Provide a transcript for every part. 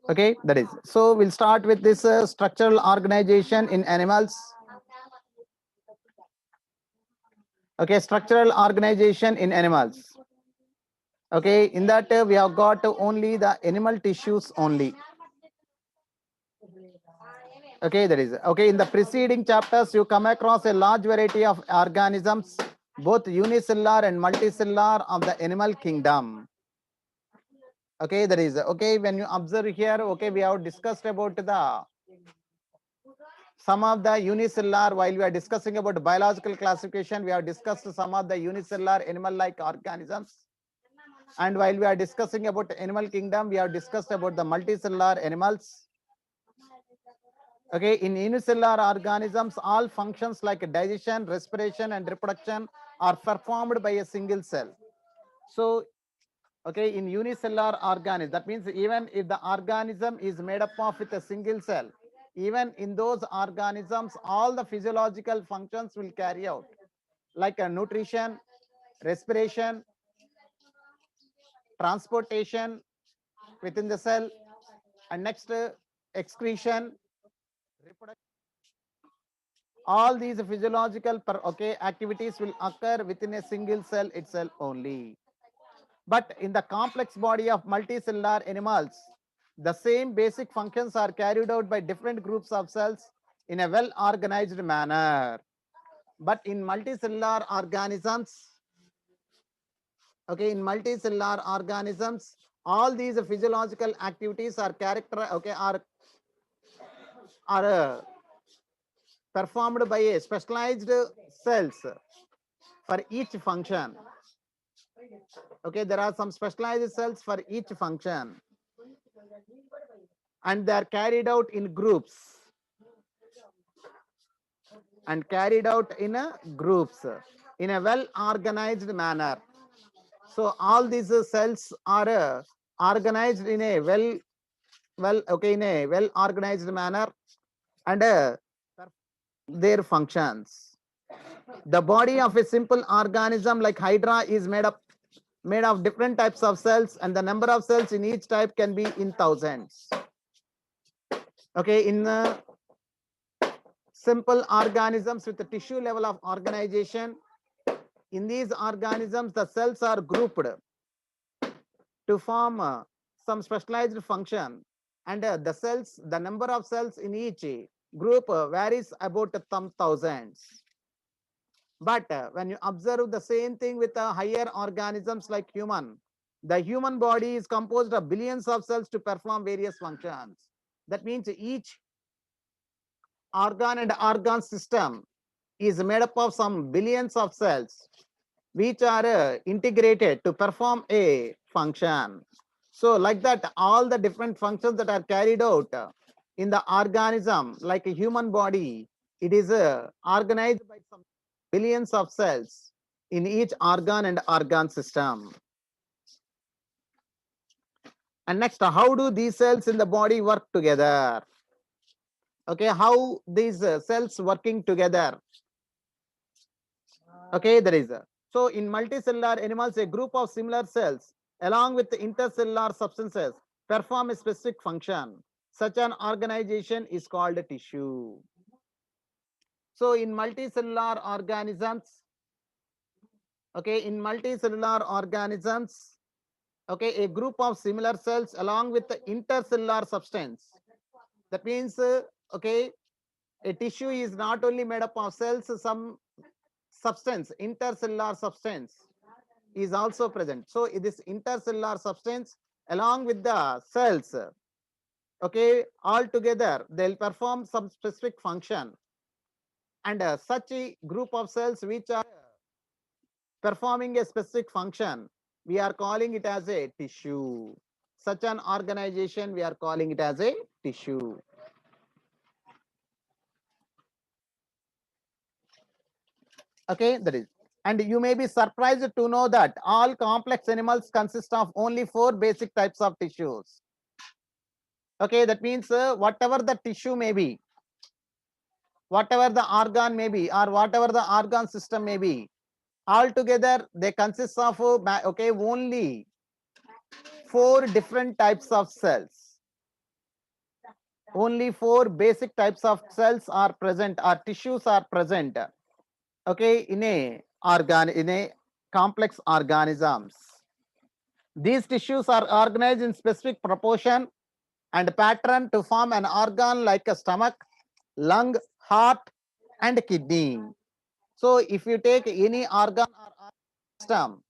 Okay, that is. So we'll start with this structural organization in animals. Okay, structural organization in animals. Okay, in that we have got only the animal tissues only. Okay, that is. Okay, in the preceding chapters, you come across a large variety of organisms, both unicellular and multicellular of the animal kingdom. Okay, that is. Okay, when you observe here, okay, we have discussed about the some of the unicellular. While we are discussing about biological classification, we have discussed some of the unicellular animal-like organisms. And while we are discussing about animal kingdom, we have discussed about the multicellular animals. Okay, in unicellular organisms, all functions like digestion, respiration, and reproduction are performed by a single cell. So, okay, in unicellular organism, that means even if the organism is made up of with a single cell, even in those organisms, all the physiological functions will carry out, like nutrition, respiration, transportation within the cell, and next excretion, reproduction. All these physiological activities will occur within a single cell itself only. But in the complex body of multicellular animals, the same basic functions are carried out by different groups of cells in a well organized manner. But in multicellular organisms, okay, in multicellular organisms, all these physiological activities are are performed by a specialized cells for each function. Okay, there are some specialized cells for each function, and they are carried out in groups and carried out in a groups in a well organized manner. So all these cells are organized in a in a well organized manner, and their functions. The body of a simple organism like hydra is made of different types of cells, and the number of cells in each type can be in thousands. Okay, in simple organisms with the tissue level of organization, in these organisms the cells are grouped to form some specialized function, and the number of cells in each group varies about some thousands. But when you observe the same thing with higher organisms like human, the human body is composed of billions of cells to perform various functions. That means each organ and organ system is made up of some billions of cells which are integrated to perform a function. So like that, all the different functions that are carried out in the organism, like a human body, it is organized by some billions of cells in each organ and organ system. And next, how do these cells in the body work together? Okay, how these cells working together? Okay, there is a. So in multicellular animals, a group of similar cells along with the intercellular substances perform a specific function. Such an organization is called a tissue. So in multicellular organisms, okay, in multicellular organisms, okay, a group of similar cells along with the intercellular substance. That means, okay, a tissue is not only made up of cells, some substance, intercellular substance is also present. So this intercellular substance along with the cells, okay, all together they'll perform some specific function, and such a group of cells which are performing a specific function, we are calling it as a tissue. Such an organization, we are calling it as a tissue. Okay, that is. And you may be surprised to know that all complex animals consist of only 4 basic types of tissues. Okay, that means whatever the tissue may be, whatever the organ may be, or whatever the organ system may be, altogether they consist of okay, only 4 different types of cells. only 4 basic types of cells are present or tissues are present, okay, in a complex organisms. These tissues are organized in specific proportion and pattern to form an organ like a stomach, lung, heart, and kidney. So if you take any organ or system,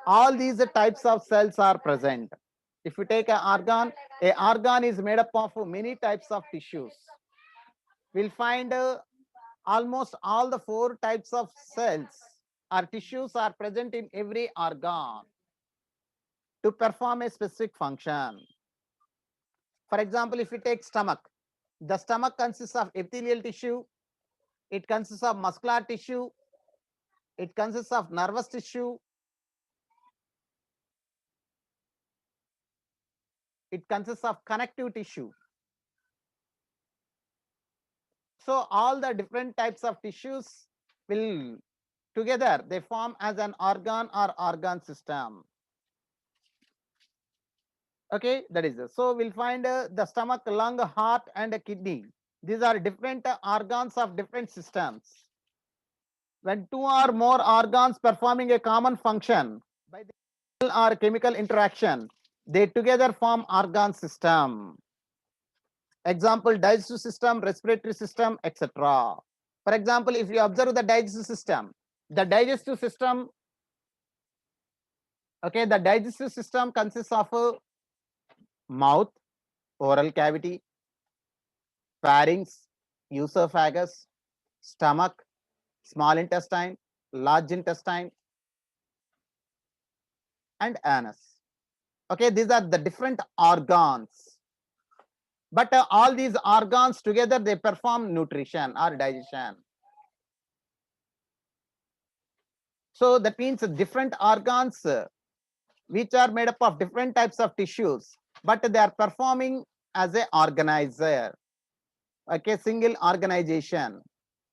all these types of cells are present. If you take an organ is made up of many types of tissues. We'll find almost all the 4 types of cells or tissues are present in every organ to perform a specific function. For example, if you take stomach, the stomach consists of epithelial tissue, it consists of muscular tissue, it consists of nervous tissue, it consists of connective tissue. So all the different types of tissues will together they form as an organ or organ system. Okay, that is it. So we'll find the stomach, lung, heart, and a kidney. These are different organs of different systems. When 2 or more organs performing a common function by the or chemical interaction, they together form organ system. Example, digestive system, respiratory system, etc. For example, if you observe the digestive system, okay, the digestive system consists of mouth, oral cavity, pharynx, esophagus, stomach, small intestine, large intestine, and anus. Okay, these are the different organs. But all these organs together, they perform nutrition or digestion. So that means different organs which are made up of different types of tissues, but they are performing as a organizer. Okay, single organization.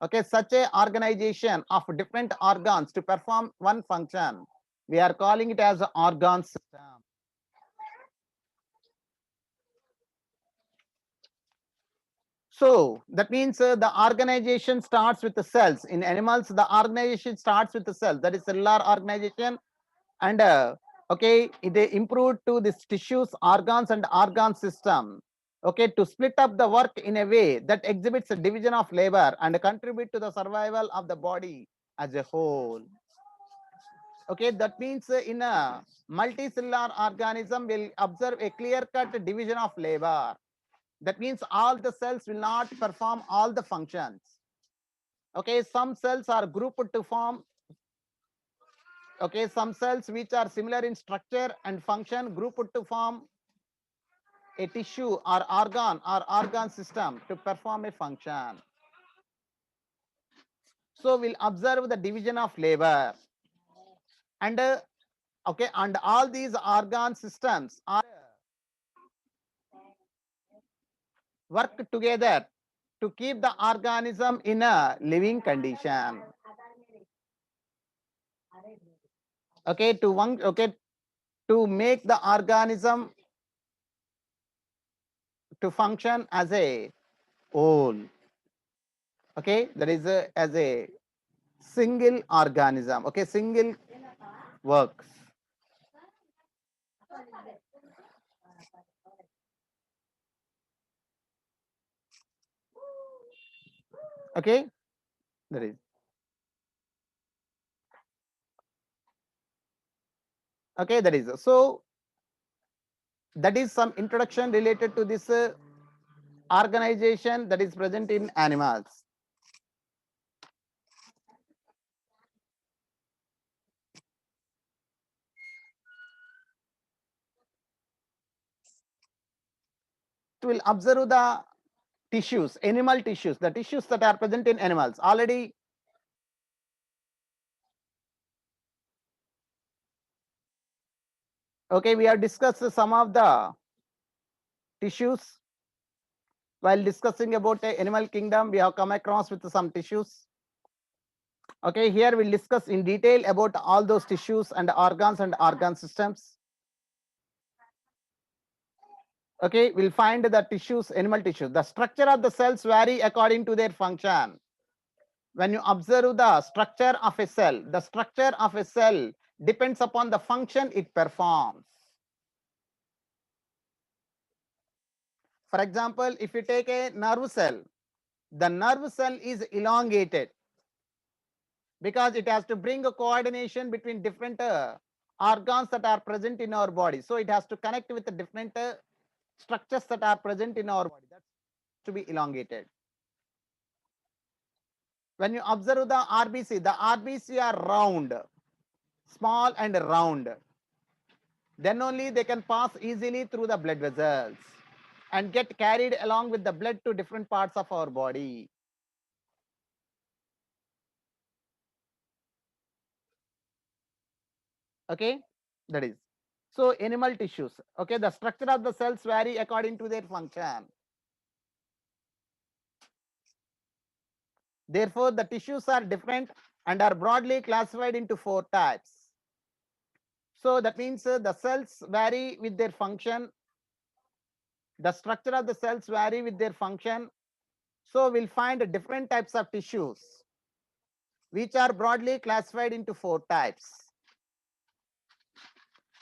Okay, such a organization of different organs to perform one function, we are calling it as an organ system. So that means the organization starts with the cells. In animals, the organization starts with the cells, that is cellular organization, and okay, they improved to these tissues, organs, and organ system. Okay, to split up the work in a way that exhibits a division of labor and contribute to the survival of the body as a whole. Okay, that means in a multicellular organism, will observe a clear-cut division of labor. That means all the cells will not perform all the functions. Okay, some cells are grouped to form, okay, some cells which are similar in structure and function grouped to form a tissue or organ system to perform a function. So we'll observe the division of labor. And okay, and all these organ systems are work together to keep the organism in a living condition. Okay, to make the organism to function as a whole. Okay, that is as a single organism. Okay, single works. Okay, that is. Okay, that is. So that is some introduction related to this organization that is present in animals. We'll observe the tissues, animal tissues, the tissues that are present in animals. Already, okay, we have discussed some of the tissues. While discussing about the animal kingdom, we have come across with some tissues. Okay, here we'll discuss in detail about all those tissues and organs and organ systems. Okay, we'll find the tissues, animal tissues. The structure of the cells vary according to their function. When you observe the structure of a cell, the structure of a cell depends upon the function it performs. For example, if you take a nerve cell, the nerve cell is elongated because it has to bring a coordination between different organs that are present in our body. So it has to connect with the different structures that are present in our body. That's to be elongated. When you observe the RBC are round, small and round. Then only they can pass easily through the blood vessels and get carried along with the blood to different parts of our body. Okay, that is. So animal tissues, okay, the structure of the cells vary according to their function. Therefore, the tissues are different and are broadly classified into 4 types. So that means the cells vary with their function. The structure of the cells vary with their function. So we'll find different types of tissues which are broadly classified into 4 types.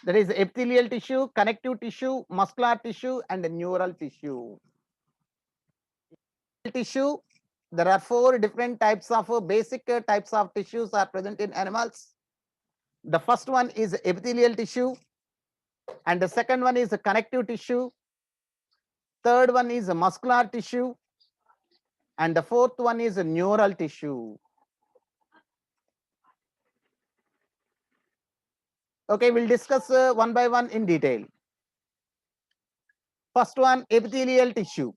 That is epithelial tissue, connective tissue, muscular tissue, and neural tissue. Tissue, there are 4 different types of basic types of tissues are present in animals. The first one is epithelial tissue, and the second one is connective tissue. Third one is muscular tissue, and the fourth one is neural tissue. Okay, we'll discuss one by one in detail. First one, epithelial tissue.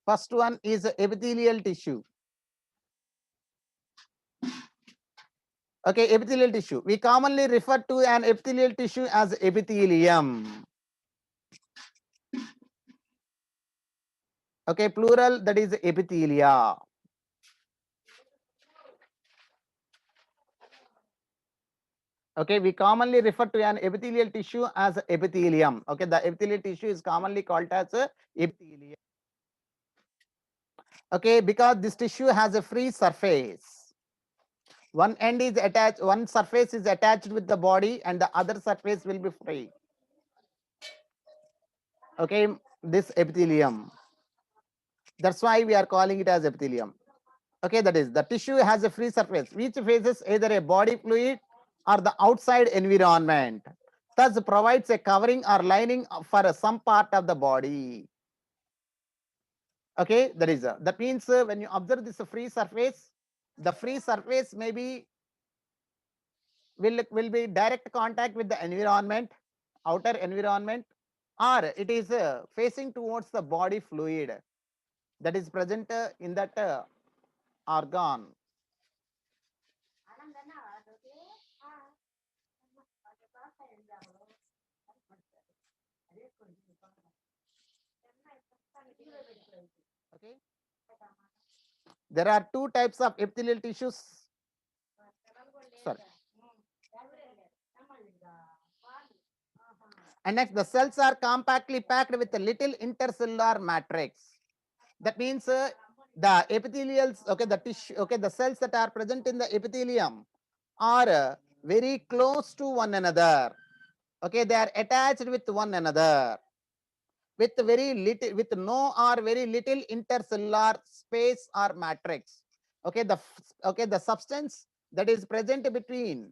First one is epithelial tissue. Okay, epithelial tissue. We commonly refer to an epithelial tissue as epithelium. Okay, plural, that is epithelia. Okay, we commonly refer to an epithelial tissue as epithelium. Okay, the epithelial tissue is commonly called as epithelium. Okay, because this tissue has a free surface. One end is attached, one surface is attached with the body, and the other surface will be free. Okay, this epithelium. That's why we are calling it as epithelium. Okay, that is the tissue has a free surface which faces either a body fluid or the outside environment, thus provides a covering or lining for some part of the body. Okay, that means when you observe this free surface, the free surface maybe will be direct contact with the environment, outer environment, or it is facing towards the body fluid that is present in that organ. Okay, there are 2 types of epithelial tissues. Sorry. And next, the cells are compactly packed with a little intercellular matrix. That means the epithelials, okay, the tissue, okay, the cells that are present in the epithelium are very close to one another. Okay, they are attached with one another with very little, with no or very little intercellular space or matrix. Okay, the substance that is present between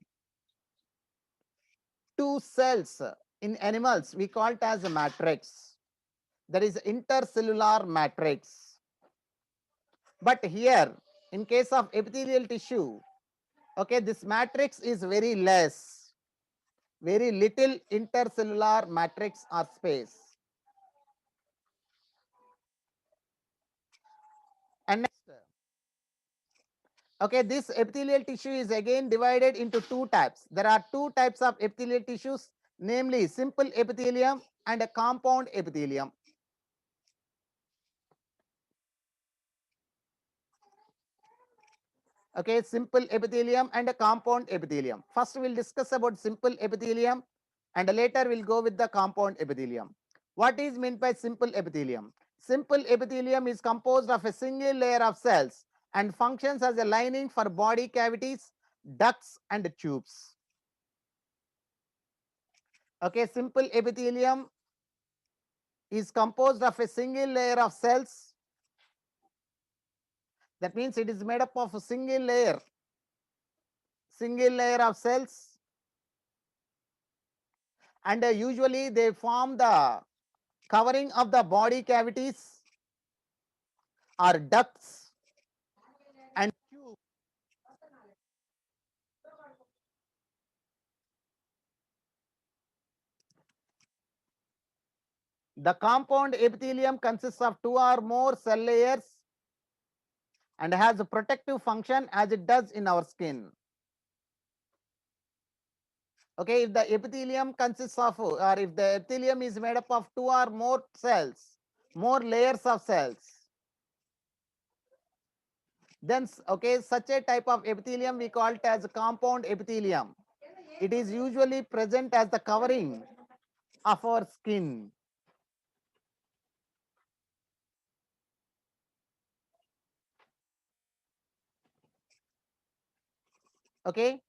2 cells in animals we call it as a matrix. That is intercellular matrix. But here, in case of epithelial tissue, okay, this matrix is very less, very little intercellular matrix or space. And next, okay, this epithelial tissue is again divided into 2 types. There are 2 types of epithelial tissues, namely simple epithelium and a compound epithelium. Okay, simple epithelium and a compound epithelium. First, we'll discuss about simple epithelium and later we'll go with the compound epithelium. What is meant by simple epithelium? Simple epithelium is composed of a single layer of cells and functions as a lining for body cavities, ducts, and tubes. Okay, simple epithelium is composed of a single layer of cells. That means it is made up of a single layer of cells, and usually they form the covering of the body cavities or ducts and tubes. The compound epithelium consists of two or more cell layers and has a protective function as it does in our skin. Okay, if the epithelium consists of, or if the epithelium is made up of two or more cells, more layers of cells, then okay, such a type of epithelium we call it as compound epithelium. It is usually present as the covering of our skin. Okay,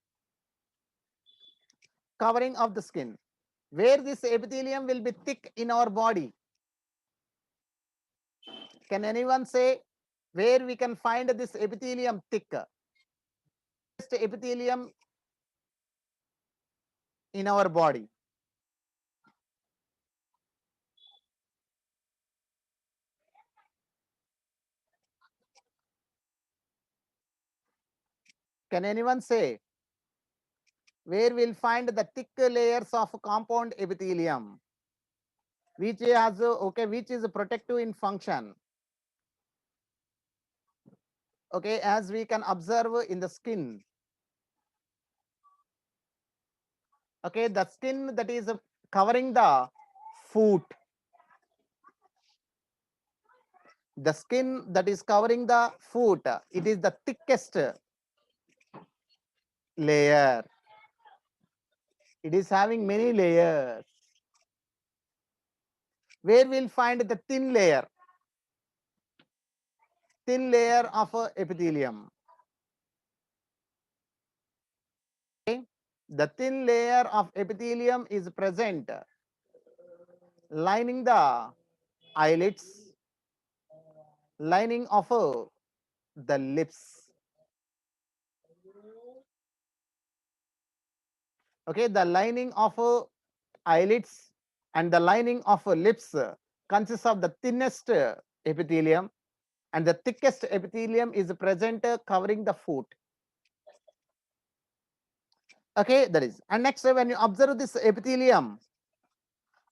covering of the skin. Where this epithelium will be thick in our body? Can anyone say where we can find this epithelium thick? Epithelium in our body. Can anyone say where we'll find the thick layers of compound epithelium, which has okay, which is protective in function? Okay, as we can observe in the skin. Okay, the skin that is covering the foot. The skin that is covering the foot, it is the thickest layer. It is having many layers. Where we'll find the thin layer of epithelium. Okay? The thin layer of epithelium is present lining the eyelids, lining of the lips. Okay, the lining of eyelids and the lining of lips consists of the thinnest epithelium, and the thickest epithelium is present covering the foot. Okay, that is. And next, when you observe this epithelium,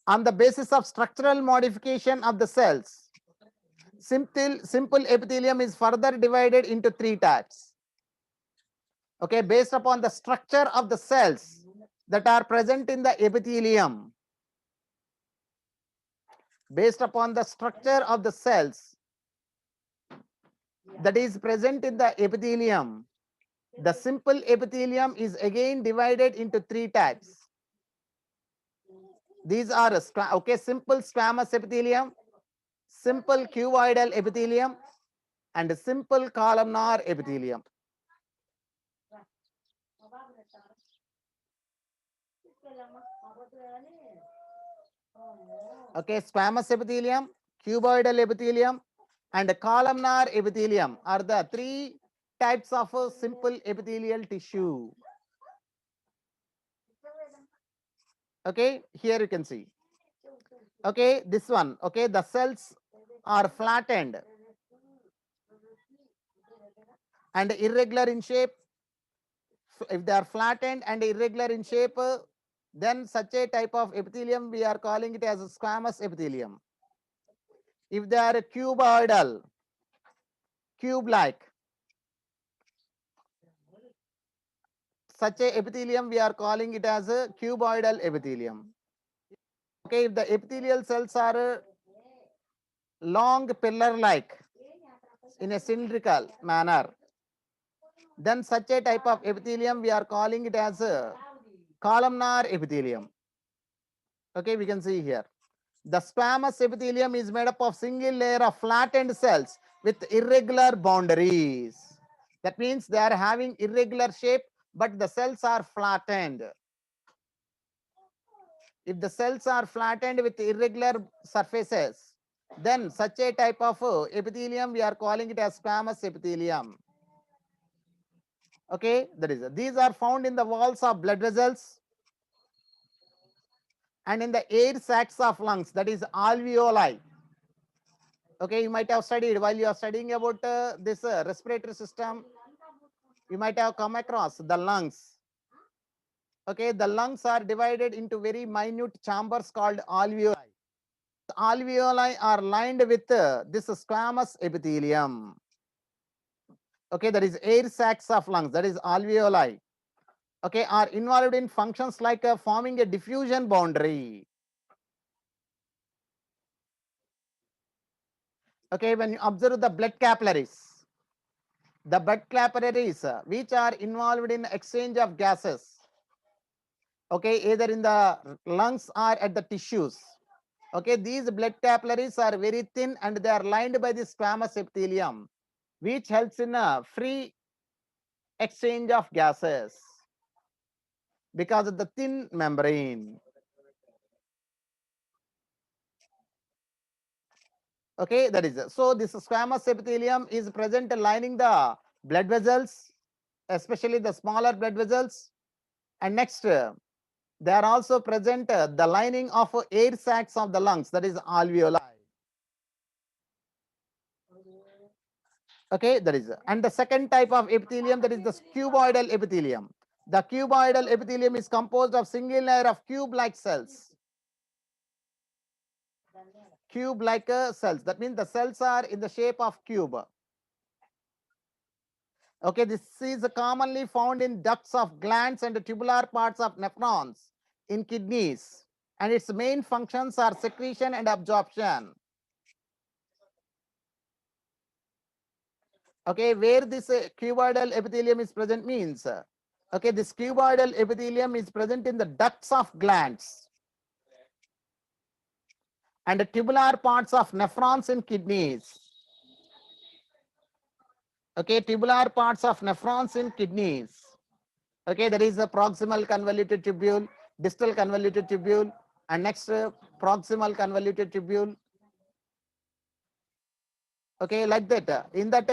on the basis of structural modification of the cells, simple epithelium is further divided into three types. Okay, based upon the structure of the cells that are present in the epithelium, based upon the structure of the cells that is present in the epithelium, the simple epithelium is again divided into three types. These are okay, simple squamous epithelium, simple cuboidal epithelium, and simple columnar epithelium. Okay, squamous epithelium, cuboidal epithelium, and columnar epithelium are the three types of simple epithelial tissue. Okay, here you can see. Okay, this one. Okay, the cells are flattened and irregular in shape. If they are flattened and irregular in shape, then such a type of epithelium we are calling it as a squamous epithelium. If they are cuboidal, cube-like, such a epithelium we are calling it as a cuboidal epithelium. Okay, if the epithelial cells are long pillar-like in a cylindrical manner, then such a type of epithelium we are calling it as a columnar epithelium. Okay, we can see here. The squamous epithelium is made up of single layer of flattened cells with irregular boundaries. That means they are having irregular shape, but the cells are flattened. If the cells are flattened with irregular surfaces, then such a type of epithelium, we are calling it as squamous epithelium. Okay, that is, these are found in the walls of blood vessels and in the air sacs of lungs, that is alveoli. Okay, you might have studied while you are studying about this respiratory system, you might have come across the lungs. Okay, the lungs are divided into very minute chambers called alveoli. The alveoli are lined with this squamous epithelium. Okay, that is air sacs of lungs, that is alveoli. Okay, are involved in functions like forming a diffusion boundary. Okay, when you observe the blood capillaries, which are involved in exchange of gases, okay, either in the lungs or at the tissues. Okay, these blood capillaries are very thin and they are lined by the squamous epithelium, which helps in a free exchange of gases because of the thin membrane. Okay, that is, so this squamous epithelium is present lining the blood vessels, especially the smaller blood vessels. And next, they are also present the lining of air sacs of the lungs, that is alveoli. Okay, that is, and the second type of epithelium, that is the cuboidal epithelium. The cuboidal epithelium is composed of single layer of cube-like cells. Cube-like cells, that means the cells are in the shape of cube. Okay, this is commonly found in ducts of glands and tubular parts of nephrons in kidneys, and its main functions are secretion and absorption. Okay, where this cuboidal epithelium is present means, okay, this cuboidal epithelium is present in the ducts of glands and the tubular parts of nephrons in kidneys. Okay, tubular parts of nephrons in kidneys. Okay, there is a proximal convoluted tubule, distal convoluted tubule, and next proximal convoluted tubule. Okay, like that. In that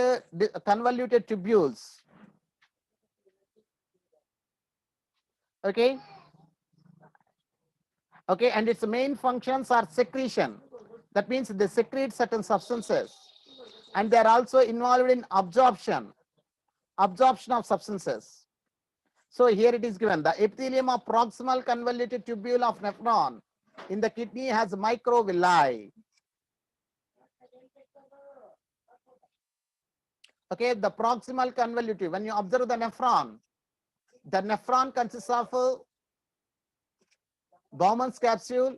convoluted tubules. Okay. Okay, and its main functions are secretion. That means they secrete certain substances, and they are also involved in absorption of substances. So here it is given, the epithelium of proximal convoluted tubule of nephron in the kidney has microvilli. Okay, the proximal convolutive, when you observe the nephron consists of Bowman's capsule,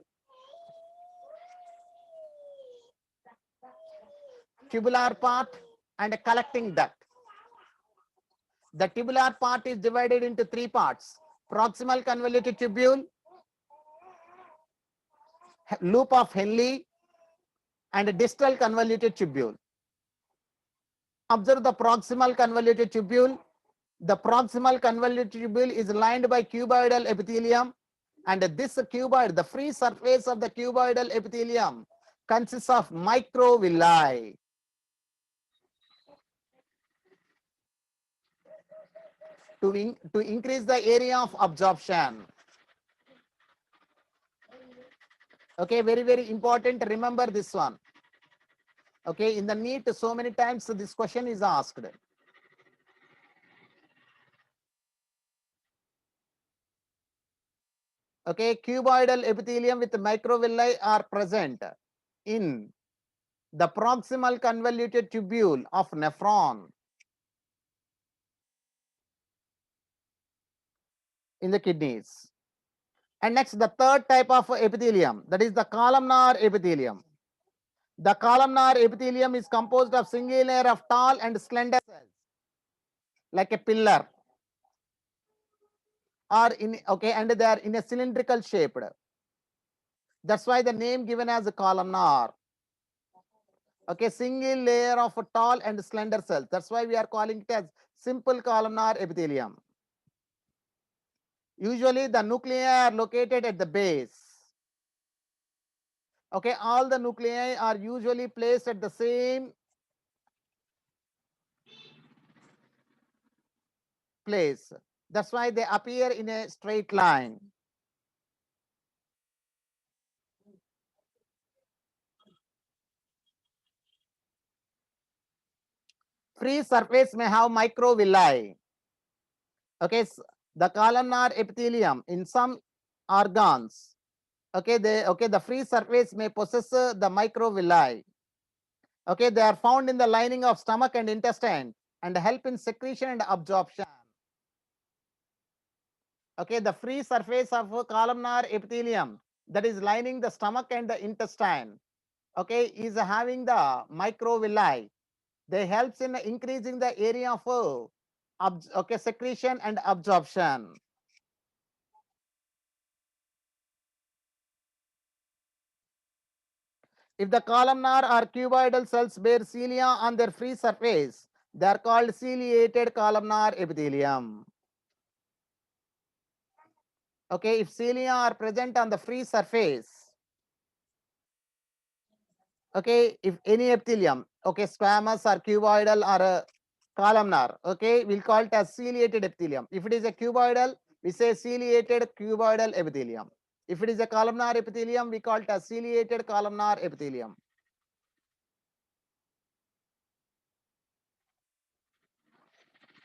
tubular part, and a collecting duct. The tubular part is divided into three parts: proximal convoluted tubule, loop of Henle, and a distal convoluted tubule. Observe the proximal convoluted tubule. The proximal convoluted tubule is lined by cuboidal epithelium, and this cuboid, the free surface of the cuboidal epithelium, consists of microvilli. To increase the area of absorption. Okay, very, very important. Remember this one. Okay, in the NEET, so many times this question is asked. Okay, cuboidal epithelium with microvilli are present in the proximal convoluted tubule of nephron in the kidneys. And next, the third type of epithelium, that is the columnar epithelium. The columnar epithelium is composed of single layer of tall and slender cells, like a pillar, or in, okay, and they are in a cylindrical shaped. That's why the name given as a columnar. Okay, single layer of a tall and slender cells. That's why we are calling it as simple columnar epithelium. Usually the nuclei are located at the base. Okay, all the nuclei are usually placed at the same place. That's why they appear in a straight line. Free surface may have microvilli. Okay, the columnar epithelium in some organs. Okay, the free surface may possess the microvilli. Okay, they are found in the lining of stomach and intestine and help in secretion and absorption. Okay, the free surface of a columnar epithelium that is lining the stomach and the intestine, okay, is having the microvilli. They helps in increasing the area of okay, secretion and absorption. If the columnar or cuboidal cells bear cilia on their free surface, they are called ciliated columnar epithelium. Okay, if cilia are present on the free surface, okay, if any epithelium, okay, squamous or cuboidal or columnar, okay, we'll call it as ciliated epithelium. If it is a cuboidal, we say ciliated cuboidal epithelium. If it is a columnar epithelium, we call it as ciliated columnar epithelium.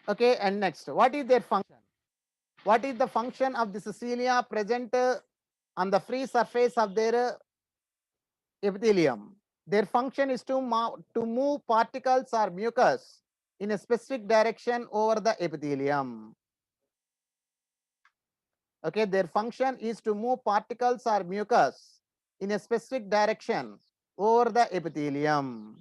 Okay, and next, what is their function? What is the function of this cilia present on the free surface of their epithelium? Their function is to move particles or mucus in a specific direction over the epithelium. Okay, their function is to move particles or mucus in a specific direction over the epithelium.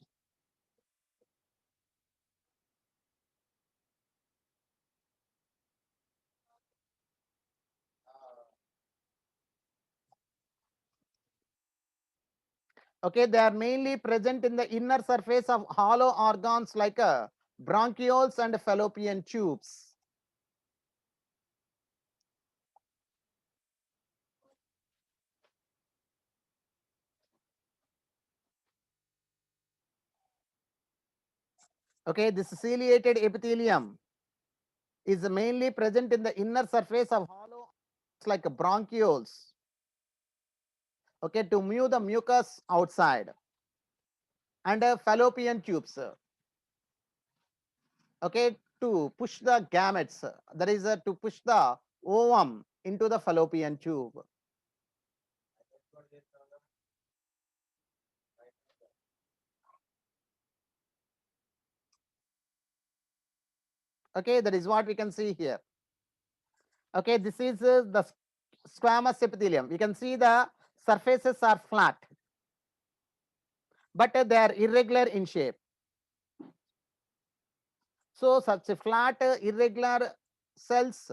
Okay, they are mainly present in the inner surface of hollow organs like bronchioles and fallopian tubes. Okay, this ciliated epithelium is mainly present in the inner surface of hollow like bronchioles. Okay, to move the mucus outside, and fallopian tubes. Okay, to push the gametes, that is to push the ovum into the fallopian tube. Okay, that is what we can see here. Okay, this is the squamous epithelium. You can see the surfaces are flat, but they are irregular in shape. So such a flat irregular cells,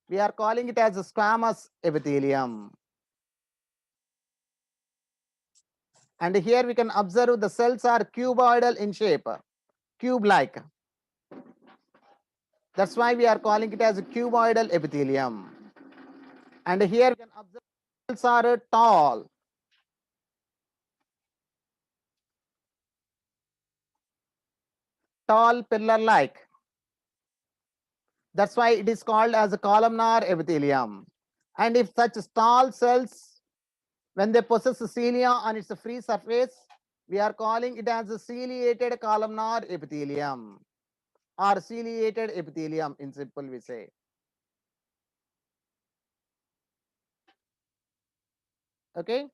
we are calling it as a squamous epithelium. And here we can observe the cells are cuboidal in shape, cube-like. That's why we are calling it as a cuboidal epithelium. And here we can observe cells are tall pillar-like. That's why it is called as a columnar epithelium. And if such tall cells, when they possess cilia on its free surface, we are calling it as a ciliated columnar epithelium or ciliated epithelium in simple we say. Okay.